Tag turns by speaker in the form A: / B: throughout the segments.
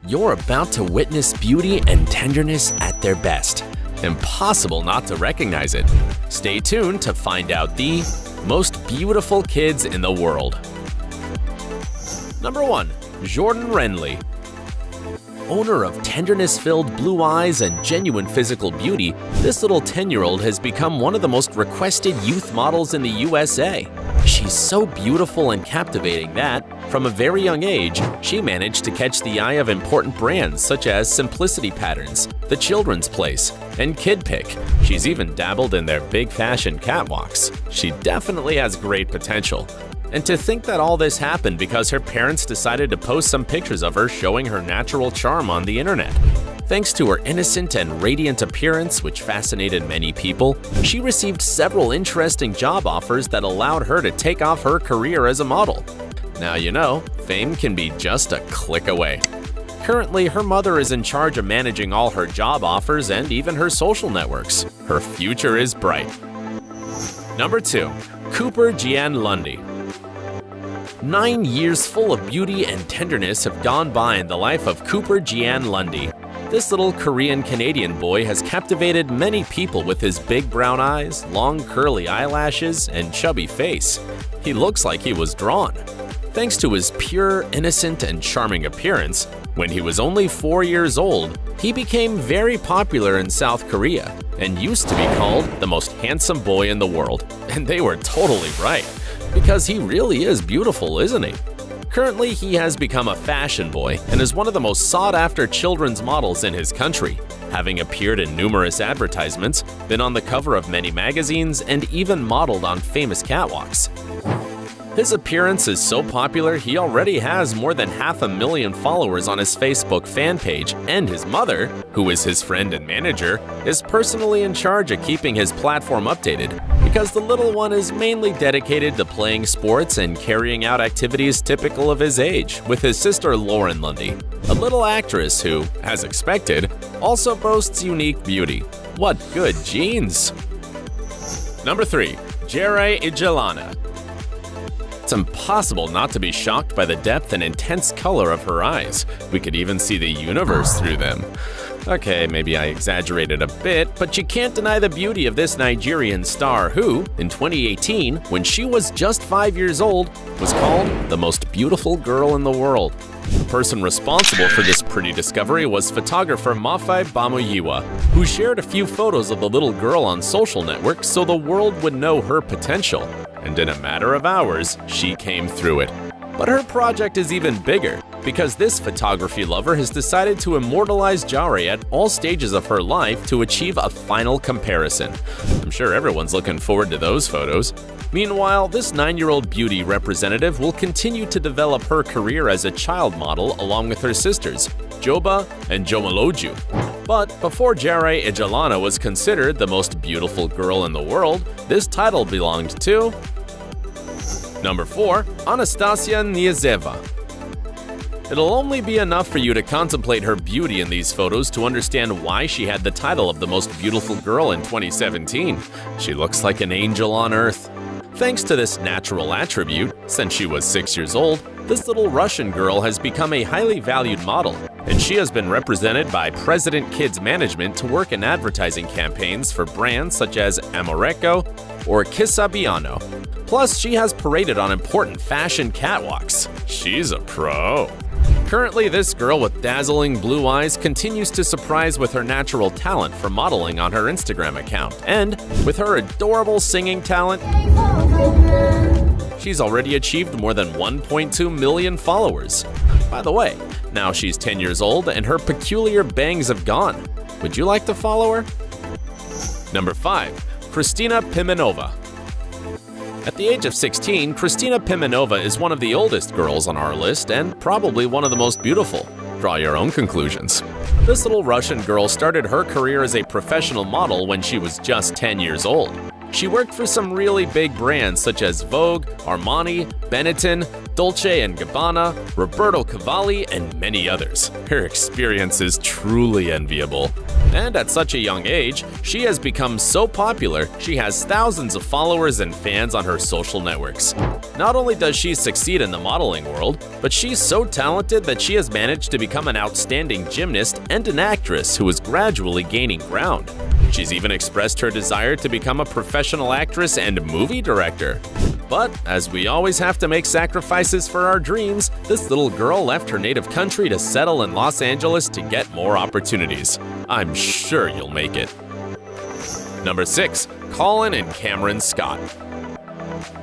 A: You're about to witness beauty and tenderness at their best. Impossible not to recognize it. Stay tuned to find out the most beautiful kids in the world. Number 1. Jordyn Reinle. Owner of tenderness-filled blue eyes and genuine physical beauty, this little 10-year-old has become one of the most requested youth models in the USA. She's so beautiful and captivating that, from a very young age, she managed to catch the eye of important brands such as Simplicity Patterns, The Children's Place, and Kid Pick. She's even dabbled in their big fashion catwalks. She definitely has great potential. And to think that all this happened because her parents decided to post some pictures of her showing her natural charm on the internet. Thanks to her innocent and radiant appearance, which fascinated many people, she received several interesting job offers that allowed her to take off her career as a model. Now you know, fame can be just a click away. Currently, her mother is in charge of managing all her job offers and even her social networks. Her future is bright. Number 2. JiAn Lunde. 9 years full of beauty and tenderness have gone by in the life of JiAn Lunde. This little Korean-Canadian boy has captivated many people with his big brown eyes, long curly eyelashes, and chubby face. He looks like he was drawn. Thanks to his pure, innocent, and charming appearance, when he was only 4 years old, he became very popular in South Korea and used to be called the most handsome boy in the world. And they were totally right, because he really is beautiful, isn't he? Currently, he has become a fashion boy and is one of the most sought-after children's models in his country, having appeared in numerous advertisements, been on the cover of many magazines, and even modeled on famous catwalks. His appearance is so popular he already has more than 500,000 followers on his Facebook fan page, and his mother, who is his friend and manager, is personally in charge of keeping his platform updated, because the little one is mainly dedicated to playing sports and carrying out activities typical of his age, with his sister Lauren Lunde, a little actress who, as expected, also boasts unique beauty. What good genes! Number 3. Jare Ijalana. It's impossible not to be shocked by the depth and intense color of her eyes. We could even see the universe through them. Okay, maybe I exaggerated a bit, but you can't deny the beauty of this Nigerian star who, in 2018, when she was just 5 years old, was called the most beautiful girl in the world. The person responsible for this pretty discovery was photographer Mafai Bamuyiwa, who shared a few photos of the little girl on social networks so the world would know her potential. And in a matter of hours, she came through it. But her project is even bigger, because this photography lover has decided to immortalize Jare at all stages of her life to achieve a final comparison. I'm sure everyone's looking forward to those photos. Meanwhile, this 9-year-old beauty representative will continue to develop her career as a child model along with her sisters, Joba and Jomoloju. But before Jare Ijalana was considered the most beautiful girl in the world, this title belonged to Number 4. Anastasia Knyazeva. It'll only be enough for you to contemplate her beauty in these photos to understand why she had the title of the most beautiful girl in 2017. She looks like an angel on earth. Thanks to this natural attribute, since she was 6 years old, this little Russian girl has become a highly valued model, and she has been represented by President Kids Management to work in advertising campaigns for brands such as Amoreco or Kisabiano. Plus, she has paraded on important fashion catwalks. She's a pro. Currently, this girl with dazzling blue eyes continues to surprise with her natural talent for modeling on her Instagram account, and with her adorable singing talent, she's already achieved more than 1.2 million followers. By the way, now she's 10 years old and her peculiar bangs have gone. Would you like to follow her? Number 5. Kristina Pimenova. At the age of 16, Kristina Pimenova is one of the oldest girls on our list and probably one of the most beautiful. Draw your own conclusions. This little Russian girl started her career as a professional model when she was just 10 years old. She worked for some really big brands such as Vogue, Armani, Benetton, Dolce & Gabbana, Roberto Cavalli, and many others. Her experience is truly enviable. And at such a young age, she has become so popular, she has thousands of followers and fans on her social networks. Not only does she succeed in the modeling world, but she's so talented that she has managed to become an outstanding gymnast and an actress who is gradually gaining ground. She's even expressed her desire to become a professional actress and movie director. But, as we always have to make sacrifices for our dreams, this little girl left her native country to settle in Los Angeles to get more opportunities. I'm sure you'll make it. Number 6. Colin and Cameron Scott.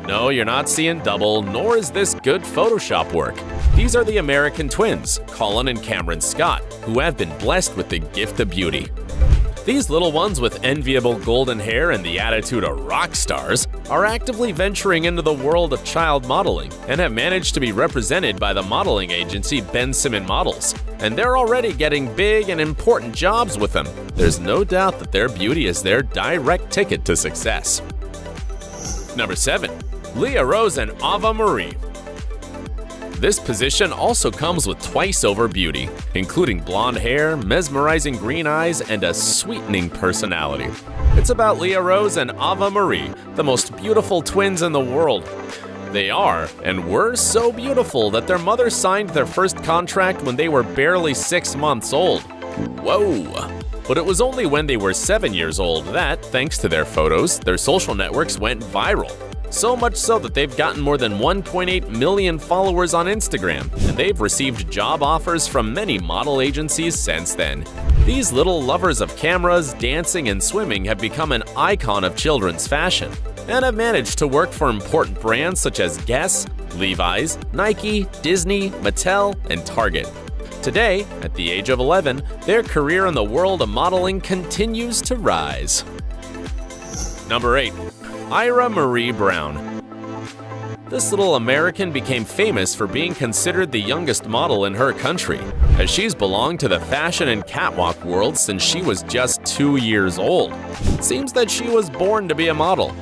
A: No, you're not seeing double, nor is this good Photoshop work. These are the American twins, Colin and Cameron Scott, who have been blessed with the gift of beauty. These little ones with enviable golden hair and the attitude of rock stars are actively venturing into the world of child modeling and have managed to be represented by the modeling agency Ben Simon Models. And they're already getting big and important jobs with them. There's no doubt that their beauty is their direct ticket to success. Number 7. Leah Rose and Ava Marie. This position also comes with twice-over beauty, including blonde hair, mesmerizing green eyes, and a sweetening personality. It's about Leah Rose and Ava Marie, the most beautiful twins in the world. They are, and were so beautiful that their mother signed their first contract when they were barely 6 months old. Whoa! But it was only when they were 7 years old that, thanks to their photos, their social networks went viral. So much so that they've gotten more than 1.8 million followers on Instagram, and they've received job offers from many model agencies since then. These little lovers of cameras, dancing, and swimming have become an icon of children's fashion, and have managed to work for important brands such as Guess, Levi's, Nike, Disney, Mattel, and Target. Today, at the age of 11, their career in the world of modeling continues to rise. Number 8. Aira Marie Brown. This little American became famous for being considered the youngest model in her country, as she's belonged to the fashion and catwalk world since she was just 2 years old. It seems that she was born to be a model,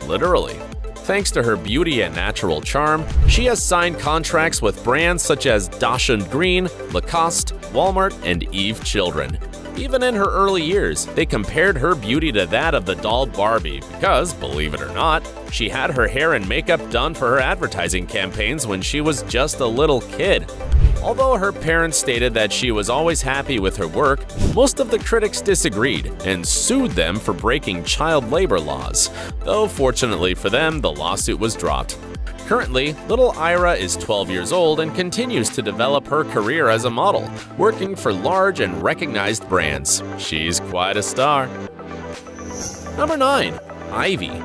A: literally. Thanks to her beauty and natural charm, she has signed contracts with brands such as Dash & Green, Lacoste, Walmart, and Eve Children. Even in her early years, they compared her beauty to that of the doll Barbie because, believe it or not, she had her hair and makeup done for her advertising campaigns when she was just a little kid. Although her parents stated that she was always happy with her work, most of the critics disagreed and sued them for breaking child labor laws, though fortunately for them, the lawsuit was dropped. Currently, little Aira is 12 years old and continues to develop her career as a model, working for large and recognized brands. She's quite a star. Number 9. Ivy.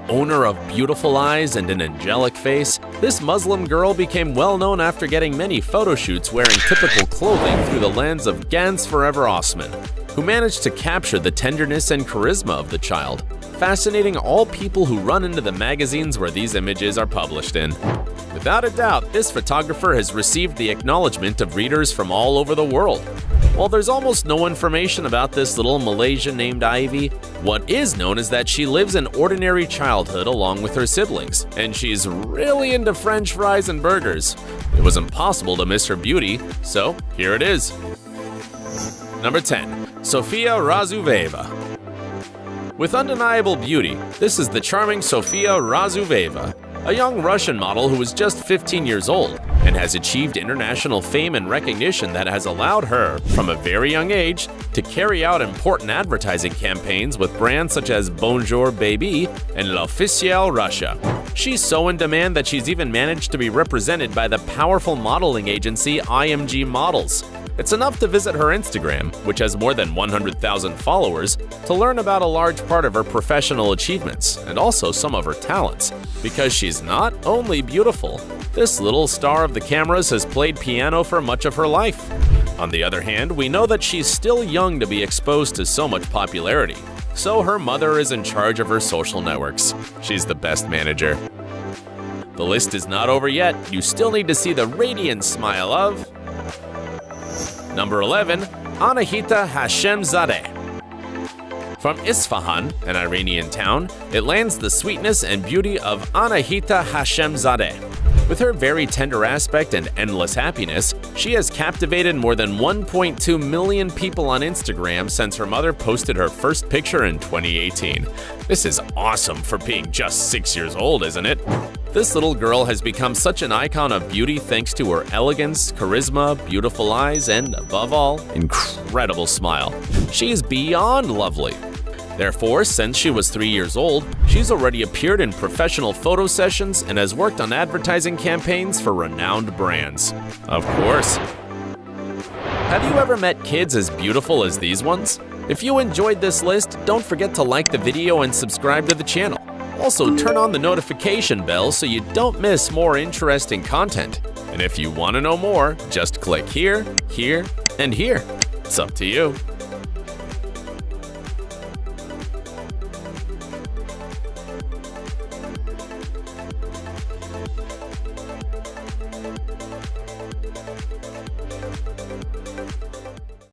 A: Owner of beautiful eyes and an angelic face, this Muslim girl became well known after getting many photo shoots wearing typical clothing through the lens of Gans Forever Osman, who managed to capture the tenderness and charisma of the child, fascinating all people who run into the magazines where these images are published in. Without a doubt, this photographer has received the acknowledgement of readers from all over the world. While there's almost no information about this little Malaysian named Ivy, what is known is that she lives an ordinary childhood along with her siblings, and she's really into French fries and burgers. It was impossible to miss her beauty, so here it is. Number 10. Sofia Razuvaeva. With undeniable beauty, this is the charming Sofia Razuvaeva, a young Russian model who is just 15 years old and has achieved international fame and recognition that has allowed her, from a very young age, to carry out important advertising campaigns with brands such as Bonjour Baby and L'Officiel Russia. She's so in demand that she's even managed to be represented by the powerful modeling agency IMG Models. It's enough to visit her Instagram, which has more than 100,000 followers, to learn about a large part of her professional achievements and also some of her talents. Because she's not only beautiful, this little star of the cameras has played piano for much of her life. On the other hand, we know that she's still young to be exposed to so much popularity, so her mother is in charge of her social networks. She's the best manager. The list is not over yet. You still need to see the radiant smile of Number 11. Anahita Hashemzadeh. From Isfahan, an Iranian town, it lands the sweetness and beauty of Anahita Hashemzadeh. With her very tender aspect and endless happiness, she has captivated more than 1.2 million people on Instagram since her mother posted her first picture in 2018. This is awesome for being just 6 years old, isn't it? This little girl has become such an icon of beauty thanks to her elegance, charisma, beautiful eyes, and above all, incredible smile. She is beyond lovely. Therefore, since she was 3 years old, she's already appeared in professional photo sessions and has worked on advertising campaigns for renowned brands. Of course. Have you ever met kids as beautiful as these ones? If you enjoyed this list, don't forget to like the video and subscribe to the channel. Also, turn on the notification bell so you don't miss more interesting content. And if you want to know more, just click here, here, and here. It's up to you.